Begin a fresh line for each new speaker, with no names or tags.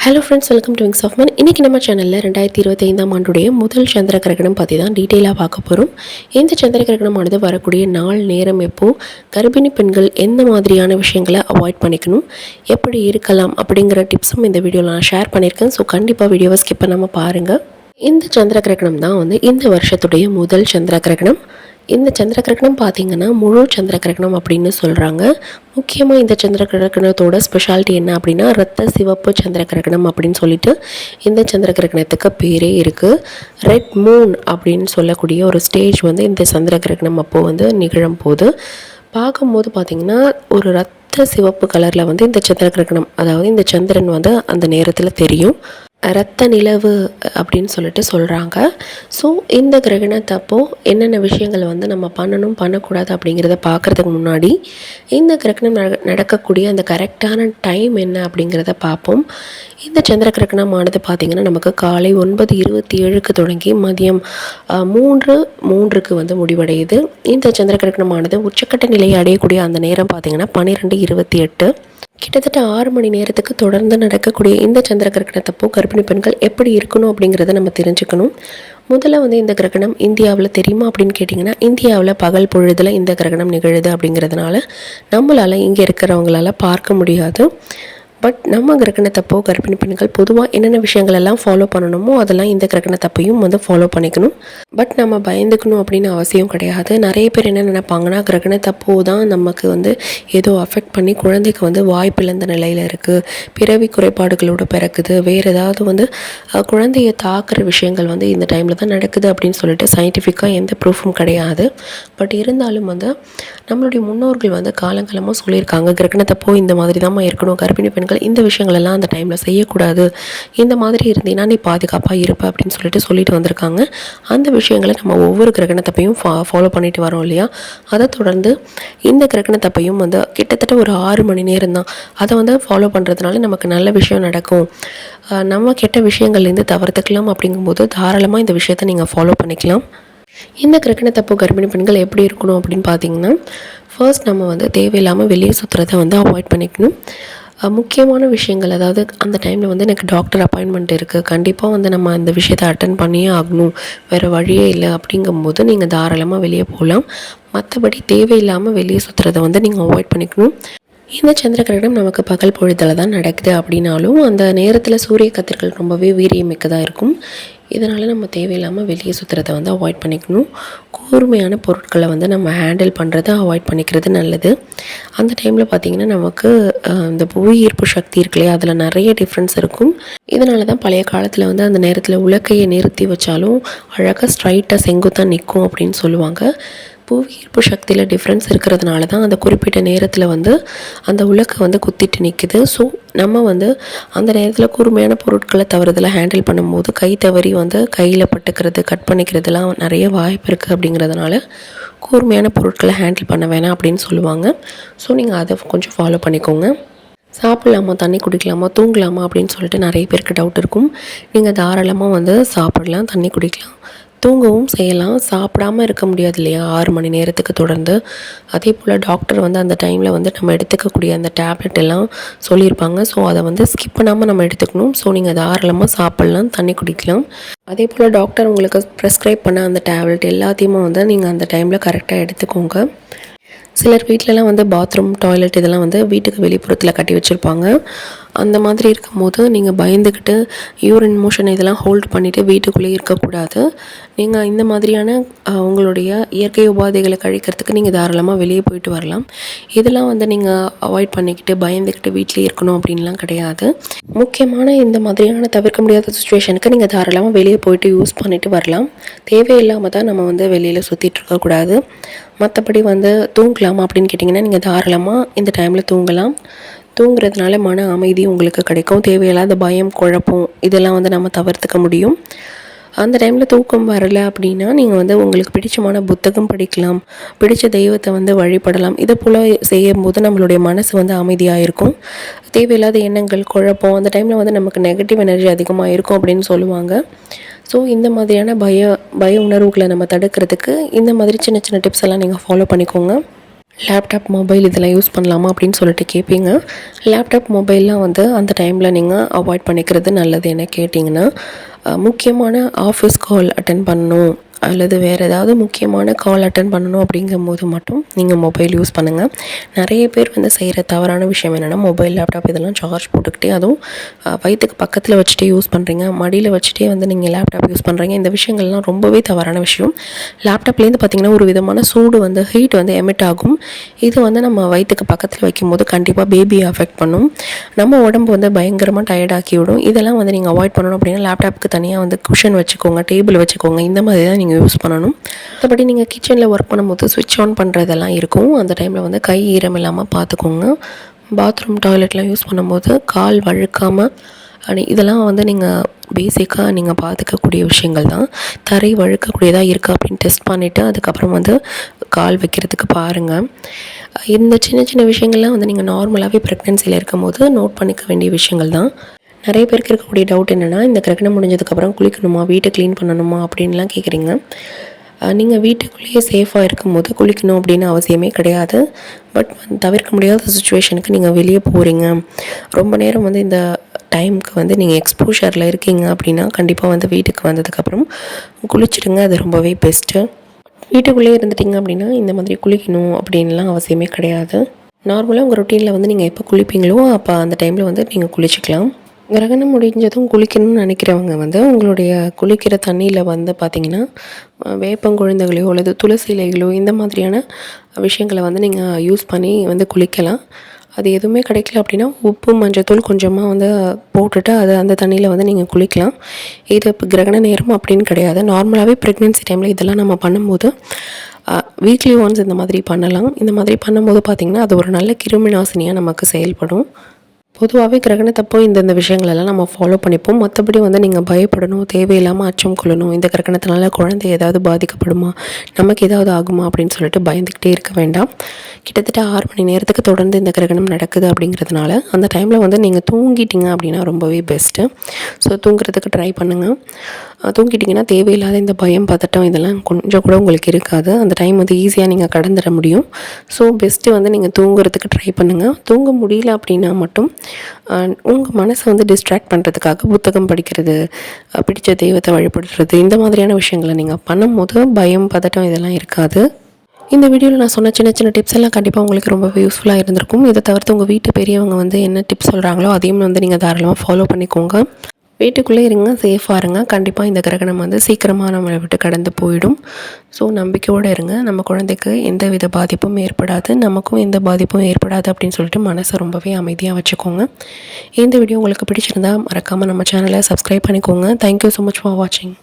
Hello friends, welcome to wings of man. இன்றைக்கி நம்ம சேனலில் 2025ஆம் ஆண்டுடைய முதல் சந்திர கிரகணம் பற்றி தான் டீட்டெயிலாக பார்க்க போகிறோம். இந்த சந்திர கிரகணமானது வரக்கூடிய நாள் நேரம் எப்போது, கர்ப்பிணி பெண்கள் எந்த மாதிரியான விஷயங்களை அவாய்ட் பண்ணிக்கணும், எப்படி இருக்கலாம் அப்படிங்கிற டிப்ஸும் இந்த வீடியோவில் நான் ஷேர் பண்ணியிருக்கேன். ஸோ கண்டிப்பாக வீடியோவை ஸ்கிப் பண்ணாமல் பாருங்கள். இந்த சந்திர கிரகணம் தான் இந்த வருஷத்துடைய முதல் சந்திர கிரகணம். இந்த சந்திர கிரகணம் பார்த்திங்கன்னா முழு சந்திர கிரகணம் அப்படின்னு சொல்கிறாங்க. முக்கியமாக இந்த சந்திர கிரகணத்தோட ஸ்பெஷாலிட்டி என்ன அப்படின்னா இரத்த சிவப்பு சந்திர கிரகணம் அப்படின்னு சொல்லிட்டு இந்த சந்திர கிரகணத்துக்கு பேரே இருக்குது. ரெட் மூன் அப்படின்னு சொல்லக்கூடிய ஒரு ஸ்டேஜ் இந்த சந்திர கிரகணம் அப்போது நிகழும் போது பார்க்கும்போது பார்த்திங்கன்னா ஒரு இரத்த சிவப்பு கலரில் இந்த சந்திர கிரகணம், அதாவது இந்த சந்திரன் அந்த நேரத்தில் தெரியும். இரத்த நிலவு அப்படின்னு சொல்லிட்டு சொல்கிறாங்க. ஸோ இந்த கிரகணத்தப்போ என்னென்ன விஷயங்கள் நம்ம பண்ணணும் பண்ணக்கூடாது அப்படிங்கிறத பார்க்குறதுக்கு முன்னாடி இந்த கிரகணம் நடக்கக்கூடிய அந்த கரெக்டான டைம் என்ன அப்படிங்கிறத பார்ப்போம். இந்த சந்திர கிரகணமானது பார்த்திங்கன்னா நமக்கு காலை 9:27க்கு தொடங்கி மதியம் 3:03க்கு முடிவடையுது. இந்த சந்திர கிரகணமானது உச்சக்கட்ட நிலையை அடையக்கூடிய அந்த நேரம் பார்த்திங்கன்னா 12:28. கிட்டத்தட்ட 6 மணி நேரத்துக்கு தொடர்ந்து நடக்கக்கூடிய இந்த சந்திர கிரகணத்தப்போ கர்ப்பிணி பெண்கள் எப்படி இருக்கணும் அப்படிங்கிறத நம்ம தெரிஞ்சுக்கணும். முதல்ல இந்த கிரகணம் இந்தியாவில் தெரியுமா அப்படின்னு கேட்டிங்கன்னா, இந்தியாவில் பகல் பொழுதில் இந்த கிரகணம் நிகழுது அப்படிங்கிறதுனால நம்மளால் இங்கே இருக்கிறவங்களால பார்க்க முடியாது. பட் நம்ம கிரகணத்தப்போ கர்ப்பிணி பெண்கள் பொதுவாக என்னென்ன விஷயங்கள் எல்லாம் ஃபாலோ பண்ணணுமோ அதெல்லாம் இந்த கிரகணத்தப்பையும் ஃபாலோ பண்ணிக்கணும். பட் நம்ம பயந்துக்கணும் அப்படின்னு அவசியம் கிடையாது. நிறைய பேர் என்ன நினைப்பாங்கன்னா, கிரகணத்தப்போ தான் நமக்கு ஏதோ அஃபெக்ட் பண்ணி குழந்தைக்கு வாய்ப்பிழந்த நிலையில் இருக்குது, பிறவி குறைபாடுகளோடு பிறக்குது, வேறு ஏதாவது குழந்தையை தாக்குற விஷயங்கள் இந்த டைமில் தான் நடக்குது அப்படின்னு சொல்லிட்டு சயின்டிஃபிக்காக எந்த ப்ரூஃபும் கிடையாது. பட் இருந்தாலும் நம்மளுடைய முன்னோர்கள் காலங்காலமாக சொல்லியிருக்காங்க, கிரகணத்தப்போ இந்த மாதிரி தான் இருக்கணும், கர்ப்பிணி பெண்கள் இந்த விஷயங்களெல்லாம் அந்த டைமில் செய்யக்கூடாது, இந்த மாதிரி இருந்தீங்கன்னா நீ பாதுகாப்பாக இருப்ப அப்படின்னு சொல்லிட்டு வந்திருக்காங்க. அந்த விஷயங்களை நம்ம ஒவ்வொரு கிரகணத்தப்பையும் ஃபாலோ பண்ணிட்டு வரோம் இல்லையா. அதை தொடர்ந்து இந்த கிரகணத்தப்பையும் கிட்டத்தட்ட ஒரு 6 மணி நேரம் தான். அதை ஃபாலோ பண்ணுறதுனால நமக்கு நல்ல விஷயம் நடக்கும், நம்ம கெட்ட விஷயங்கள்லேருந்து தவிர்த்துக்கலாம். அப்படிங்கும்போது தாராளமாக இந்த விஷயத்தை நீங்கள் ஃபாலோ பண்ணிக்கலாம். இந்த கிரகணத்தப்போ கர்ப்பிணி பெண்கள் எப்படி இருக்கணும் அப்படின்னு பார்த்தீங்கன்னா, ஃபர்ஸ்ட் நம்ம தேவையில்லாமல் வெளியே சுற்றுறதை அவாய்ட் பண்ணிக்கணும். முக்கியமான விஷயங்கள், அதாவது அந்த டைமில் எனக்கு டாக்டர் அப்பாயின்மெண்ட் இருக்குது, கண்டிப்பாக நம்ம அந்த விஷயத்தை அட்டன் பண்ணியே ஆகணும், வேறு வழியே இல்லை அப்படிங்கும்போது நீங்கள் தாராளமாக வெளியே போகலாம். மற்றபடி தேவையில்லாமல் வெளியே சுற்றுறதை நீங்கள் அவாய்ட் பண்ணிக்கணும். இந்த சந்திர கிரகணம் நமக்கு பகல் பொழுதில் தான் நடக்குது அப்படின்னாலும் அந்த நேரத்தில் சூரிய கதிர்கள் ரொம்பவே வீரியமிக்கதாக இருக்கும். இதனால் நம்ம தேவையில்லாமல் வெளியே சுற்றுறதை அவாய்ட் பண்ணிக்கணும். கூர்மையான பொருட்களை நம்ம ஹேண்டில் பண்ணுறதை அவாய்ட் பண்ணிக்கிறது நல்லது. அந்த டைமில் பார்த்திங்கன்னா நமக்கு இந்த புவி ஈர்ப்பு சக்தி இருக்கு இல்லையா, அதில் நிறைய டிஃப்ரென்ஸ் இருக்கும். இதனால தான் பழைய காலத்தில் அந்த நேரத்தில் உலக்கையை நிறுத்தி வச்சாலும் அழகாக ஸ்ட்ரைட்டாக செங்குத்தாக நிற்கும் அப்படின்னு சொல்லுவாங்க. புவி ஈர்ப்பு சக்தியில் டிஃப்ரென்ஸ் இருக்கிறதுனால தான் அந்த குறிப்பிட்ட நேரத்தில் அந்த உலக்கை குத்திட்டு நிற்குது. ஸோ நம்ம அந்த நேரத்தில் கூர்மையான பொருட்களை தவறுதலாக ஹேண்டில் பண்ணும்போது கை தவறி கையில் பட்டுக்கிறது, கட் பண்ணிக்கிறதுலாம் நிறைய வாய்ப்பு இருக்குது. அப்படிங்கிறதுனால கூர்மையான பொருட்களை ஹேண்டில் பண்ண வேணாம் அப்படின்னு சொல்லுவாங்க. ஸோ நீங்கள் அதை கொஞ்சம் ஃபாலோ பண்ணிக்கோங்க. சாப்பிட்லாமா, தண்ணி குடிக்கலாமா, தூங்கலாமா அப்படின்னு சொல்லிட்டு நிறைய பேருக்கு டவுட் இருக்கும். நீங்கள் தாராளமாக சாப்பிடலாம், தண்ணி குடிக்கலாம், தூங்கவும் செய்யலாம். சாப்பிடாமல் இருக்க முடியாது இல்லையா 6 மணி நேரத்துக்கு தொடர்ந்து. அதே போல் டாக்டர் அந்த டைமில் நம்ம எடுத்துக்கக்கூடிய அந்த டேப்லெட் எல்லாம் சொல்லியிருப்பாங்க. ஸோ அதை ஸ்கிப் பண்ணாமல் நம்ம எடுத்துக்கணும். ஸோ நீங்கள் தாராளமாக சாப்பிட்லாம், தண்ணி குடிக்கலாம். அதே போல் டாக்டர் உங்களுக்கு ப்ரெஸ்கிரைப் பண்ண அந்த டேப்லெட் எல்லாத்தையுமே நீங்கள் அந்த டைமில் கரெக்டாக எடுத்துக்கோங்க. சிலர் வீட்டிலலாம் பாத்ரூம், டாய்லெட் இதெல்லாம் வீட்டுக்கு வெளிப்புறத்தில் கட்டி வச்சுருப்பாங்க. அந்த மாதிரி இருக்கும்போது நீங்கள் பயந்துக்கிட்டு யூரின் மோஷன் இதெல்லாம் ஹோல்ட் பண்ணிவிட்டு வீட்டுக்குள்ளேயே இருக்கக்கூடாது. நீங்கள் இந்த மாதிரியான உங்களுடைய இயற்கை உபாதைகளை கழிக்கிறதுக்கு நீங்கள் தாராளமாக வெளியே போயிட்டு வரலாம். இதெல்லாம் நீங்கள் அவாய்ட் பண்ணிக்கிட்டு பயந்துக்கிட்டு வீட்டிலே இருக்கணும் அப்படின்லாம் கிடையாது. முக்கியமான இந்த மாதிரியான தவிர்க்க முடியாத சுச்சுவேஷனுக்கு நீங்கள் தாராளமாக வெளியே போயிட்டு யூஸ் பண்ணிவிட்டு வரலாம். தேவையில்லாமல் தான் நம்ம வெளியில் சுற்றிட்டு இருக்கக்கூடாது. மற்றபடி தூங்கலாமா அப்படின்னு கேட்டிங்கன்னா, நீங்கள் தாராளமாக இந்த டைமில் தூங்கலாம். தூங்குறதுனால மன அமைதி உங்களுக்கு கிடைக்கும். தேவையில்லாத பயம், குழப்பம் இதெல்லாம் நம்ம தவிர்த்துக்க முடியும். அந்த டைமில் தூக்கம் வரலை அப்படின்னா நீங்கள் உங்களுக்கு பிடிச்சமான புத்தகம் படிக்கலாம், பிடிச்ச தெய்வத்தை வழிபடலாம். இதை போல் செய்யும்போது நம்மளுடைய மனசு அமைதியாக இருக்கும். தேவையில்லாத எண்ணங்கள், குழப்பம் அந்த டைமில் நமக்கு நெகட்டிவ் எனர்ஜி அதிகமாக இருக்கும் அப்படின்னு சொல்லுவாங்க. ஸோ இந்த மாதிரியான பய உணர்வுகளை நம்ம தடுக்கிறதுக்கு இந்த மாதிரி சின்ன சின்ன டிப்ஸ் எல்லாம் நீங்கள் ஃபாலோ பண்ணிக்கோங்க. லேப்டாப், மொபைல் இதெல்லாம் யூஸ் பண்ணலாமா அப்படின்னு சொல்லிட்டு கேட்பீங்க. லேப்டாப், மொபைல்லாம் வந்து அந்த டைமில் நீங்கள் அவாய்ட் பண்ணிக்கிறது நல்லது. என்ன கேட்டிங்கன்னா, முக்கியமான ஆஃபீஸ் கால் அட்டெண்ட் பண்ணணும் அல்லது வேறு ஏதாவது முக்கியமான கால் அட்டெண்ட் பண்ணணும் அப்படிங்கும்போது மட்டும் நீங்கள் மொபைல் யூஸ் பண்ணுங்கள். நிறைய பேர் வந்து செய்கிற தவறான விஷயம் என்னென்னா, மொபைல், லேப்டாப் இதெல்லாம் சார்ஜ் போட்டுக்கிட்டே அதுவும் வயிற்றுக்கு பக்கத்தில் வச்சுட்டே யூஸ் பண்ணுறீங்க, மடியில் வச்சுட்டே வந்து நீங்கள் லேப்டாப் யூஸ் பண்ணுறீங்க. இந்த விஷயங்கள்லாம் ரொம்பவே தவறான விஷயம். லேப்டாப்லேருந்து பார்த்திங்கன்னா ஒரு விதமான சூடு வந்து ஹீட் வந்து எமிட் ஆகும். இது வந்து நம்ம வயிற்றுக்கு பக்கத்தில் வைக்கும்போது கண்டிப்பாக பேபியை அஃபெக்ட் பண்ணும். நம்ம உடம்பு வந்து பயங்கரமாக டயர்டாக்கி விடும். இதெல்லாம் வந்து நீங்கள் அவாய்ட் பண்ணணும் அப்படின்னா லேப்டாப்புக்கு தனியாக வந்து குஷன் வச்சுக்கோங்க, டேபிள் வச்சுக்கோங்க. இந்த மாதிரி தான் நீங்கள் யூஸ் பண்ணணும். மற்றபடி நீங்கள் கிச்சனில் ஒர்க் பண்ணும்போது ஸ்விட்ச் ஆன் பண்ணுறதெல்லாம் இருக்கும். அந்த டைமில் வந்து கை ஈரம் இல்லாமல் பார்த்துக்கோங்க. பாத்ரூம், டாய்லெட்லாம் யூஸ் பண்ணும்போது கால் வழுக்காமல் இதெல்லாம் வந்து நீங்கள் பேசிக்காக நீங்கள் பார்த்துக்கக்கூடிய விஷயங்கள் தான். தரை வழுக்கக்கூடியதாக இருக்கா அப்படின்னு டெஸ்ட் பண்ணிவிட்டு அதுக்கப்புறம் வந்து கால் வைக்கிறதுக்கு பாருங்கள். இந்த சின்ன சின்ன விஷயங்கள்லாம் வந்து நீங்கள் நார்மலாகவே ப்ரெக்னென்சியில் இருக்கும்போது நோட் பண்ணிக்க வேண்டிய விஷயங்கள் தான். நிறைய பேருக்கு இருக்கக்கூடிய டவுட் என்னென்னா, இந்த கிரகணம் முடிஞ்சதுக்கப்புறம் குளிக்கணுமா, வீட்டை க்ளீன் பண்ணணுமா அப்படின்லாம் கேட்குறீங்க. நீங்கள் வீட்டுக்குள்ளேயே சேஃபாக இருக்கும்போது குளிக்கணும் அப்படின்னு அவசியமே கிடையாது. பட் தவிர்க்க முடியாத சுச்சுவேஷனுக்கு நீங்கள் வெளியே போகிறீங்க, ரொம்ப நேரம் வந்து இந்த டைமுக்கு வந்து நீங்கள் எக்ஸ்போஷரில் இருக்கீங்க அப்படின்னா கண்டிப்பாக வந்து வீட்டுக்கு வந்ததுக்கப்புறம் குளிச்சுடுங்க. அது ரொம்பவே பெஸ்ட்டு. வீட்டுக்குள்ளேயே இருந்துட்டிங்க அப்படின்னா இந்த மாதிரி குளிக்கணும் அப்படின்லாம் அவசியமே கிடையாது. நார்மலாக உங்கள் ரொட்டீனில் வந்து நீங்கள் எப்போ குளிப்பீங்களோ அப்போ அந்த டைமில் வந்து நீங்கள் குளிச்சிக்கலாம். கிரகணம் முடிஞ்சதும் குளிக்கணும்னு நினைக்கிறவங்க வந்து உங்களுடைய குளிக்கிற தண்ணியில் வந்து பார்த்திங்கன்னா வேப்பங்குழந்தைகளையோ அல்லது துளசி இலைகளோ இந்த மாதிரியான விஷயங்களை வந்து நீங்கள் யூஸ் பண்ணி வந்து குளிக்கலாம். அது எதுவுமே கிடைக்கல அப்படின்னா உப்பு, மஞ்சத்தூள் கொஞ்சமாக வந்து போட்டுட்டு அது அந்த தண்ணியில் வந்து நீங்கள் குளிக்கலாம். இது இப்போ கிரகண நேரம் அப்படின்னு கிடையாது. நார்மலாகவே ப்ரெக்னென்சி டைமில் இதெல்லாம் நம்ம பண்ணும்போது வீக்லி ஒன்ஸ் இந்த மாதிரி பண்ணலாம். இந்த மாதிரி பண்ணும்போது பார்த்திங்கன்னா அது ஒரு நல்ல கிருமி நாசினியாக நமக்கு செயல்படும். பொதுவாகவே கிரகணத்தப்போ இந்தந்த விஷயங்களெல்லாம் நம்ம ஃபாலோ பண்ணிப்போம். மற்றபடி வந்து நீங்கள் பயப்படணும், தேவையில்லாமல் அச்சம் கொள்ளணும், இந்த கிரகணத்தினால குழந்தை ஏதாவது பாதிக்கப்படுமா, நமக்கு ஏதாவது ஆகுமா அப்படின்னு சொல்லிட்டு பயந்துக்கிட்டே இருக்க வேண்டாம். கிட்டத்தட்ட 6 மணி நேரத்துக்கு தொடர்ந்து இந்த கிரகணம் நடக்குது அப்படிங்கிறதுனால அந்த டைமில் வந்து நீங்கள் தூங்கிட்டீங்க அப்படின்னா ரொம்பவே பெஸ்ட்டு. ஸோ தூங்குறதுக்கு ட்ரை பண்ணுங்கள். தூங்கிட்டிங்கன்னா தேவையில்லாத இந்த பயம், பதட்டம் இதெல்லாம் கொஞ்சம் கூட உங்களுக்கு இருக்காது. அந்த டைம் வந்து ஈஸியாக நீங்கள் கடந்துட முடியும். ஸோ பெஸ்ட்டு வந்து நீங்கள் தூங்குறதுக்கு ட்ரை பண்ணுங்கள். தூங்க முடியல அப்படின்னா மட்டும் உங்கள் மனசை வந்து டிஸ்ட்ராக்ட் பண்ணுறதுக்காக புத்தகம் படிக்கிறது, பிடிச்ச தெய்வத்தை வழிபடுறது இந்த மாதிரியான விஷயங்களை நீங்கள் பண்ணும்போது பயம், பதட்டம் இதெல்லாம் இருக்காது. இந்த வீடியோவில் நான் சொன்ன சின்ன சின்ன டிப்ஸ் எல்லாம் கண்டிப்பாக உங்களுக்கு ரொம்பவே யூஸ்ஃபுல்லாக இருந்திருக்கும். இதை தவிர்த்து உங்கள் வீட்டு பெரியவங்க வந்து என்ன டிப்ஸ் சொல்கிறாங்களோ அதையும் வந்து நீங்கள் தாராளமாக ஃபாலோ பண்ணிக்கோங்க. வீட்டுக்குள்ளே இருங்க, சேஃபாக இருங்க. கண்டிப்பாக இந்த கிரகணம் வந்து சீக்கிரமாக நம்மளை விட்டு கடந்து போயிடும். ஸோ நம்பிக்கையோடு இருங்க. நம்ம குழந்தைக்கு எந்த வித பாதிப்பும் ஏற்படாது, நமக்கும் எந்த பாதிப்பும் ஏற்படாது அப்படின்னு சொல்லிட்டு மனசை ரொம்பவே அமைதியாக வச்சுக்கோங்க. இந்த வீடியோ உங்களுக்கு பிடிச்சிருந்தா மறக்காமல் நம்ம சேனலை சப்ஸ்கிரைப் பண்ணிக்கோங்க. தேங்க்யூ ஸோ மச் ஃபார் வாட்சிங்.